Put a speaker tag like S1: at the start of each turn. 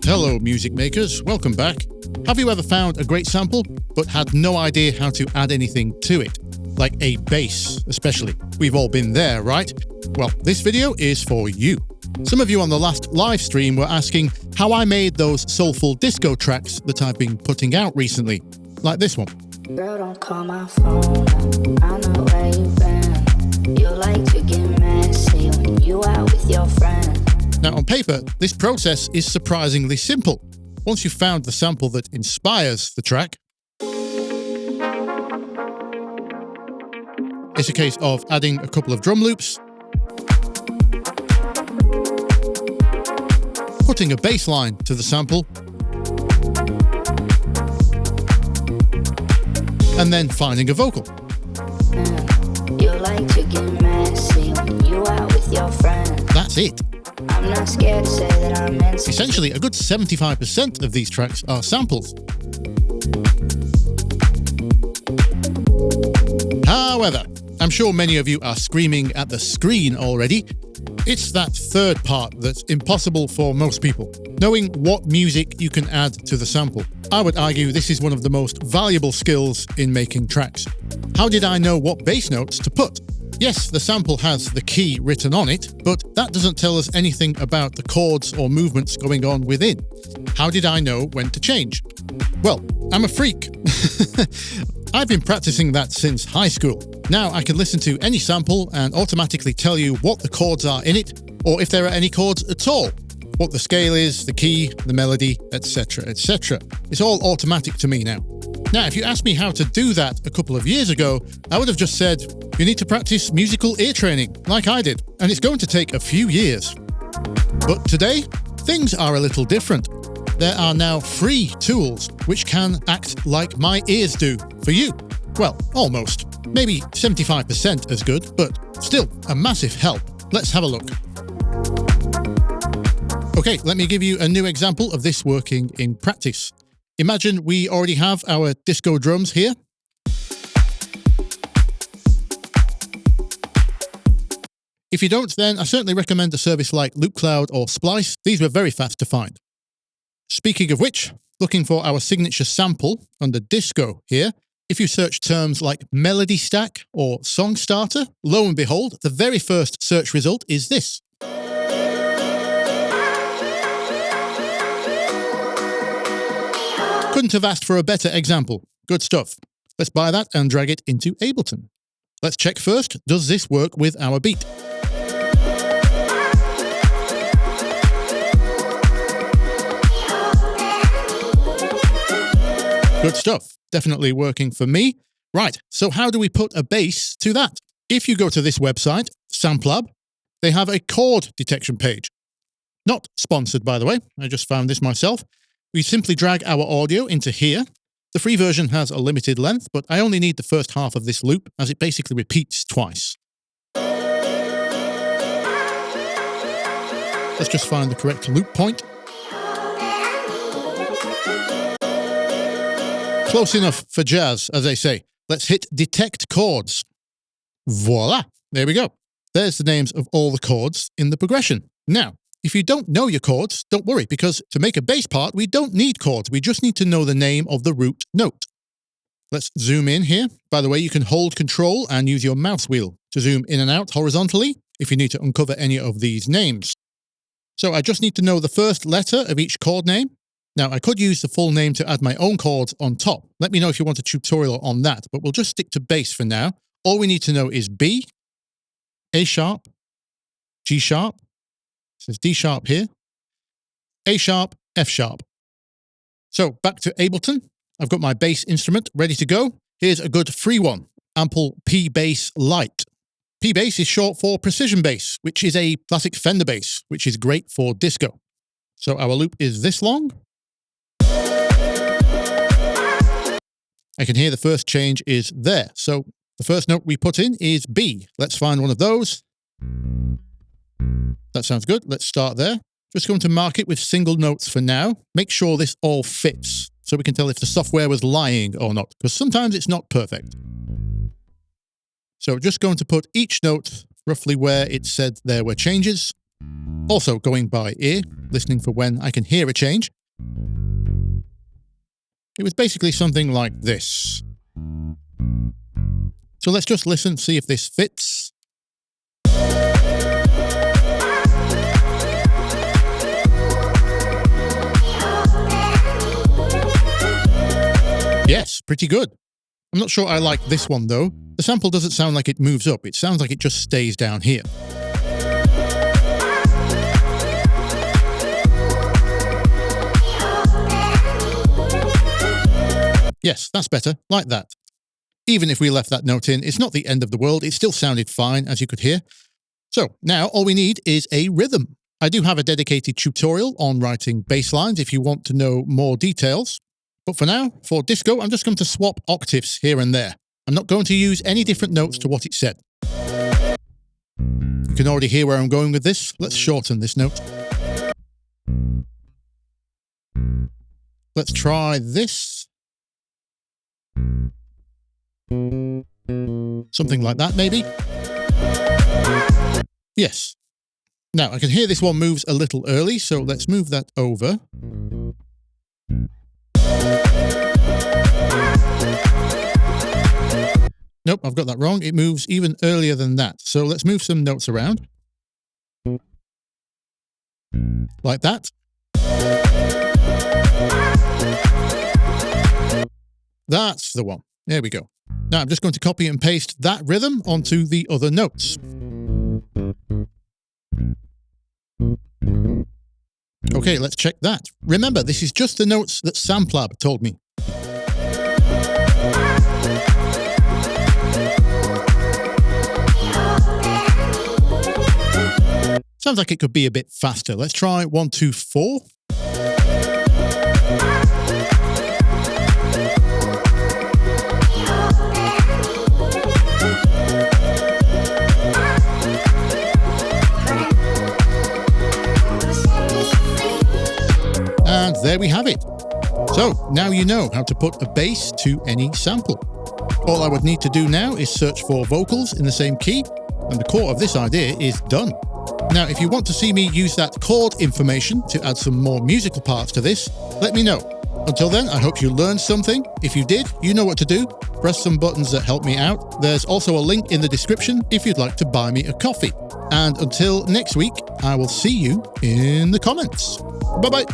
S1: Hello music makers, welcome back. Have you ever found a great sample but had no idea how to add anything to it? Like a bass, especially. We've all been there, right? Well, this video is for you. Some of you on the last live stream were asking how I made those Soulful Disco tracks that I've been putting out recently, like this one.
S2: Girl, don't call my phone. I know where you've been. You like to get messy when you out with your friends.
S1: Now, on paper, this process is surprisingly simple. Once you've found the sample that inspires the track, it's a case of adding a couple of drum loops, putting a bass line to the sample, and then finding a vocal.
S2: You like to get messy when you out with your friends.
S1: That's it.
S2: I'm not scared to say that I'm into.
S1: Essentially, a good 75% of these tracks are samples. However, I'm sure many of you are screaming at the screen already. It's that third part that's impossible for most people. Knowing what music you can add to the sample. I would argue this is one of the most valuable skills in making tracks. How did I know what bass notes to put? Yes, the sample has the key written on it, but that doesn't tell us anything about the chords or movements going on within. How did I know when to change? Well, I'm a freak. I've been practicing that since high school. Now I can listen to any sample and automatically tell you what the chords are in it, or if there are any chords at all, what the scale is, the key, the melody, etc., etc. It's all automatic to me now. Now, if you asked me how to do that a couple of years ago, I would have just said, you need to practice musical ear training, like I did, and it's going to take a few years. But today, things are a little different. There are now free tools which can act like my ears do for you. Well, almost. Maybe 75% as good, but still a massive help. Let's have a look. Okay, let me give you a new example of this working in practice. Imagine we already have our disco drums here. If you don't, then I certainly recommend a service like LoopCloud or Splice. These were very fast to find. Speaking of which, looking for our signature sample under disco here, if you search terms like melody stack or song starter, lo and behold, the very first search result is this. Couldn't have asked for a better example. Good stuff. Let's buy that and drag it into Ableton. Let's check first, does this work with our beat? Good stuff. Definitely working for me. Right, so how do we put a bass to that? If you go to this website, SampLab, they have a chord detection page. Not sponsored, by the way. I just found this myself. We simply drag our audio into here. The free version has a limited length, but I only need the first half of this loop as it basically repeats twice. Let's just find the correct loop point. Close enough for jazz, as they say. Let's hit detect chords. Voila! There we go. There's the names of all the chords in the progression. Now, if you don't know your chords, don't worry, because to make a bass part, we don't need chords. We just need to know the name of the root note. Let's zoom in here. By the way, you can hold Control and use your mouse wheel to zoom in and out horizontally if you need to uncover any of these names. So I just need to know the first letter of each chord name. Now, I could use the full name to add my own chords on top. Let me know if you want a tutorial on that, but we'll just stick to bass for now. All we need to know is B, A sharp, G sharp, it says D sharp here, A sharp, F sharp. So back to Ableton. I've got my bass instrument ready to go. Here's a good free one, Ample P-Bass Lite. P-Bass is short for precision bass, which is a classic Fender bass, which is great for disco. So our loop is this long. I can hear the first change is there. So the first note we put in is B. Let's find one of those. That sounds good. Let's start there. Just going to mark it with single notes for now. Make sure this all fits so we can tell if the software was lying or not, because sometimes it's not perfect. So just going to put each note roughly where it said there were changes. Also going by ear, listening for when I can hear a change. It was basically something like this. So let's just listen, see if this fits. Yes, pretty good. I'm not sure I like this one though. The sample doesn't sound like it moves up, it sounds like it just stays down here. Yes, that's better, like that. Even if we left that note in, it's not the end of the world, it still sounded fine, as you could hear. So, now all we need is a rhythm. I do have a dedicated tutorial on writing bass lines if you want to know more details. But for now, for disco, I'm just going to swap octaves here and there. I'm not going to use any different notes to what it said. You can already hear where I'm going with this. Let's shorten this note. Let's try this. Something like that, maybe? Yes. Now, I can hear this one moves a little early, so let's move that over. Nope, I've got that wrong. It moves even earlier than that. So let's move some notes around. Like that. That's the one. There we go. Now I'm just going to copy and paste that rhythm onto the other notes. Okay, let's check that. Remember, this is just the notes that Samplab told me. Sounds like it could be a bit faster. Let's try 1, 2, 4. And there we have it. So now you know how to put a bass to any sample. All I would need to do now is search for vocals in the same key, and the core of this idea is done. Now, if you want to see me use that chord information to add some more musical parts to this, let me know. Until then, I hope you learned something. If you did, you know what to do. Press some buttons that help me out. There's also a link in the description if you'd like to buy me a coffee. And until next week, I will see you in the comments. Bye-bye.